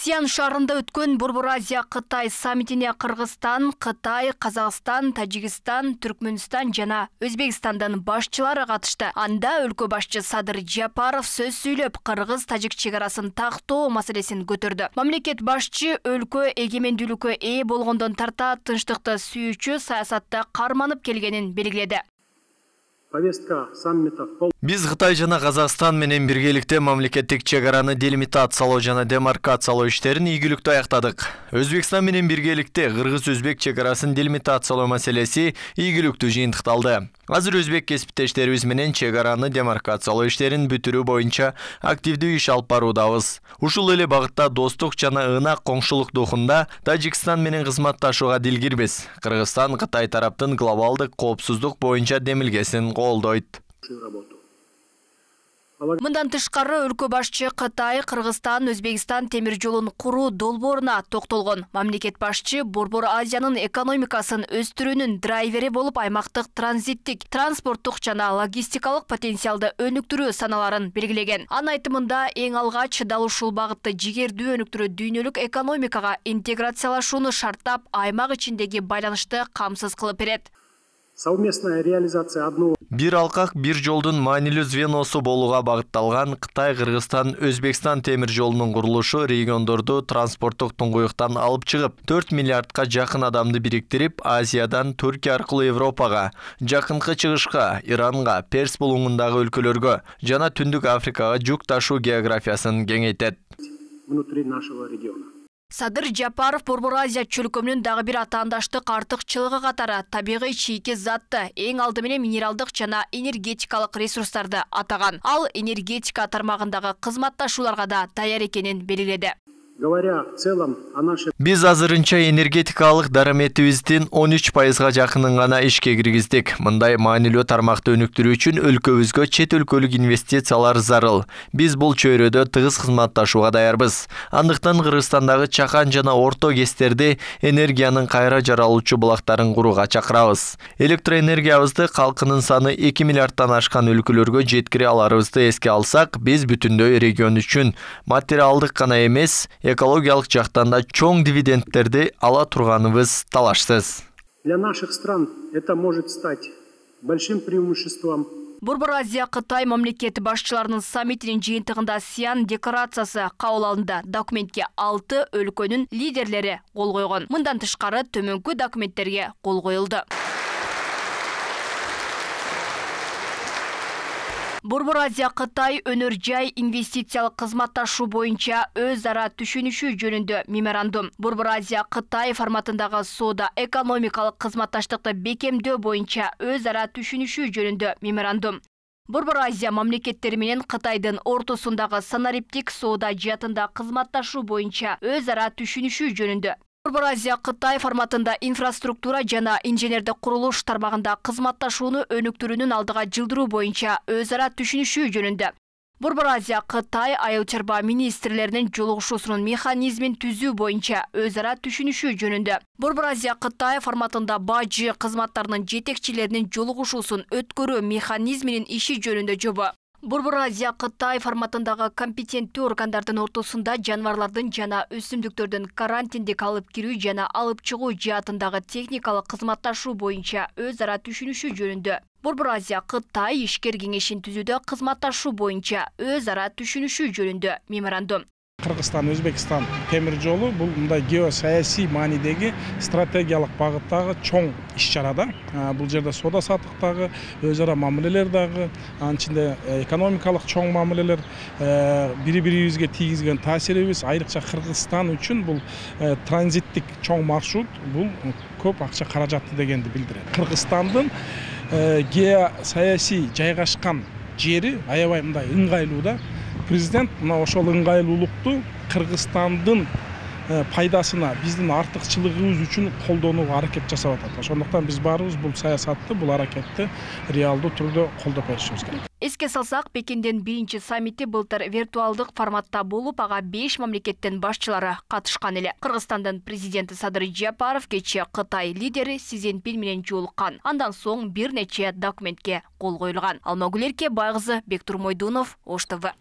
Сиан шаарында өткөн Бурбур-Азия-Кытай саммитине Кыргызстан, Кытай, Казакстан, Тажикстан, Түркмөнстан жана Өзбекстандын башчылары катышты. Анда өлкө башчы Садыр Жапаров сөз сүйлөп, кыргыз-тажик чегарасын тактоо маселесин көтөрдү. Мамлекет башчы өлкө эгемендүүлүккө ээ болгондон тарта тынчтыкты сүйүүчү саясатта карманып келгенин белгиледи. Биз Кытай жана Казакстан менен биргеликте мамлекеттик чегараны делимитациялоо жана демаркациялоо иштерин ийгиликтүү аяктадык. Өзбекстан менен биргеликте кыргыз-өзбек чегарасын делимитациялоо маселеси ийгиликтүү жыйынтыкталды. Азыр өзбек кесиптештерибиз менен чегараны демаркациялоо иштерин бүтүрүү боюнча активдүү иш алып баруудабыз. Ушул эле багытта достук жана ынак коңшулук духунда Тажикстан менен кызматташууга дилгирбиз. Кыргызстан Кытай тараптын глобалдык коопсуздук боюнча демилгесин колдойт. Мындан тышкары өлкө башчы Кытай, Кыргызстан, Өзбекстан темир жолун куруу долбооруна токтолгон. Мамлекет башчы Бурбур-Азиянын экономикасын өстүрүүнүн драйвери болуп аймактык транзиттик, транспорттук жана логистикалык потенциалды өнүктүрүү саналарын белгилеген. Анын айтымында эң алгач дал ушул багытты жигердүү өнүктүрүү дүйнөлүк экономикага интеграциялашууну шарттап, аймак ичиндеги байланышты камсыз кылып берет. Совместная реализация одного. Бир алкак бир жолдун маанилүү звеносу болууга багытталган Кытай, Кыргызстан, Өзбекстан темир жолунун курулушу региондорду транспорттук туңгуюктан алып чыгып, 4 миллиардка жакын адамды бириктирип, Азиядан Түркия аркылуу Европага, жакынкы чыгышка, Иранга, Перс булуңундагы өлкөлөргө жана Түндүк Африкага жүк ташуу географиясын кеңейтет. Внутри нашего региона. Садыр Жапаров Бурбур-Азия чөлкөмүнүн дагы бир атаандаштык артыкчылыгы катары табигый чийки затты, эң алды менен минералдык жана энергетикалык ресурстарды атаган. Ал энергетика тармагындагы кызматташууларга да даяр экенин белгиледи. Говоря в целом о нашей... Биз азырынча энергетикалык дараметибиздин 13%га жакынын гана ишке киргиздик. Мындай маанилүү тармакты өнүктүрүү үчүн өлкөбүзгө чет өлкөлүк инвестициялар зарыл. Биз бул чөйрөдө тыгыз кызматташууга даярбыз. Андыктан Кыргызстандагы чакан жана орто кестерде энергиянын кайра жаралуучу булактарын курууга чакырабыз. Электроэнергиябызды калкынын саны 2 миллиардтан ашкан өлкөлөргө жеткире аларыбызды эске алсак, биз бүтүндөй регион үчүн материалдык гана эмес, экологиялык жактан да чоң дивидендтерди ала турганыбыз талашсыз. Для наших стран это может стать большим преимуществом. Бурбур-Азия-Кытай мамлекети башчыларынын саммитинин жыйынтыгында Сиан декларациясы кабыл алынды. Документке 6 өлкөнүн лидерлери кол койгон. Мындан тышкары төмөнкү документтерге кол коюлду. Бурбур-Азия-Кытай өнөр жай инвестициялык кызматташуу боюнча өз ара түшүнүшүү жөнүндө меморандум. Бурбур-Азия-Кытай форматындагы соода экономикалык кызматташтыкты бекемдөө боюнча өз ара түшүнүшүү жөнүндө меморандум. Бурбур-Азия мамлекеттери менен Кытайдын ортосундагы санариптик соода жаатында кызматташуу боюнча өз ара түшүнүшүү жөнүндө. Бурбур-Азия-Кытай форматында инфраструктура жана инженердик курулуш тармагында кызматташууну өнүктүрүүнүн алдыга жылдыруу боюнча өз ара түшүнүшүү жөнүндө. Бурбур-Азия-Кытай айыл чарба министрлеринин жолугушуусунун механизмин түзүү боюнча өз ара түшүнүшүү жөнүндө. Бурбур-Азия-Кытай форматында бажы кызматтарынын жетекчилеринин жолугушуусун өткөрүү механизминин иши жөнүндө жобо. Бурбур-Азия-Кытай форматындагы компетенттүү органдардын ортосунда жаныбарлардын жана өсүмдүктөрдүн карантиндик алып кирүү жана алып чыгуу жаатындагы техникалык кызматташуу боюнча өз ара түшүнүшүү жөнүндө. Бурбур-Азия-Кытай ишкер кеңешин түзүүдө кызматташуу боюнча өз ара түшүнүшүү жөнүндө меморандум. Кыргызстан, Өзбекстан темир жолу бул мындай геосаясий маанидеги стратегиялык багыттагы чоң иш-чарада. Бул жерде соода саттыктагы, өз ара мамилелер дагы, анын ичинде экономикалык чоң мамилелер, бири-бирибизге тийгизген таасирибиз, айрыкча Кыргызстан үчүн бул транзиттик чоң маршрут, бул көп акча каражатты дегенди билдирет. Кыргызстандын геосаясий жайгашкан жери аябай мындай ыңгайлуу да. Президент мына ошол ыңгайлуулукту Кыргызстандын пайдасына, биздин артыкчылыгыбыз үчүн колдонууга аракет жасап атат. Ошондуктан биз баарыбыз бул саясатты, бул аракетти реалдуу түрдө колдоп беришибиз керек. Эске салсак, Пекиндин биринчи саммити былтыр виртуалдык форматта болуп, ага 5 мамлекеттин башчылары катышкан эле. Кыргызстандын президенти Садыр Жапаров кечээ Кытай лидери Си Цзиньпин менен жолуккан. Андан соң бир нече документке кол коюлган. Алмагүл Эрке, Байгызы, Бектур Мойдунов, Ош ТВ.